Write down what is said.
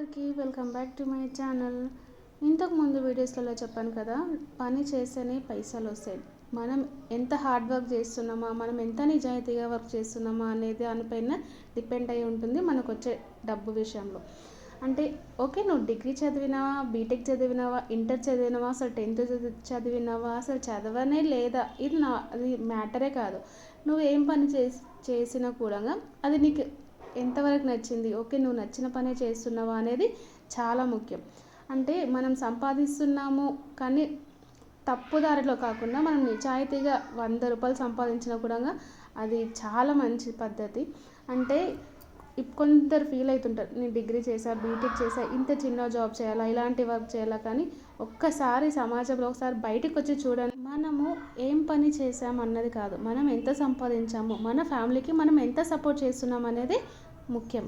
అందరికీ welcome back to my channel. ఇంతకుముందు వీడియోస్లలో చెప్పాను కదా, పని చేస్తేనే పైసలు వస్తాయి. మనం ఎంత హార్డ్ వర్క్ చేస్తున్నామా, మనం ఎంత నిజాయితీగా వర్క్ చేస్తున్నామా అనేది దానిపైన డిపెండ్ అయి ఉంటుంది మనకు వచ్చే డబ్బు విషయంలో. అంటే ఓకే, నువ్వు డిగ్రీ చదివినావా, బీటెక్ చదివినావా, ఇంటర్ చదివినావా, అసలు 10th చదివినావా, అసలు చదవనే లేదా, అది మ్యాటరే కాదు. నువ్వు ఏం పని చేసినా కూడా అది నీకు ఎంతవరకు నచ్చింది, ఓకే నువ్వు నచ్చిన పనే చేస్తున్నావా అనేది చాలా ముఖ్యం. అంటే మనం సంపాదిస్తున్నాము కానీ తప్పుదారిలో కాకుండా మనం నిజాయితీగా 100 రూపాయలు సంపాదించినా కూడా అది చాలా మంచి పద్ధతి. అంటే కొందరు ఫీల్ అవుతుంటారు, నేను డిగ్రీ చేసా, బీటెక్ చేసా, ఇంత చిన్న జాబ్ చేయాలా, ఇలాంటి వర్క్ చేయాలా. కానీ ఒక్కసారి సమాజంలో ఒకసారి బయటకు వచ్చి చూడండి, మనము ఏం పని చేసాము అన్నది కాదు, మనం ఎంత సంపాదించాము, మన ఫ్యామిలీకి మనం ఎంత సపోర్ట్ చేస్తున్నాం అనేది ముఖ్యం.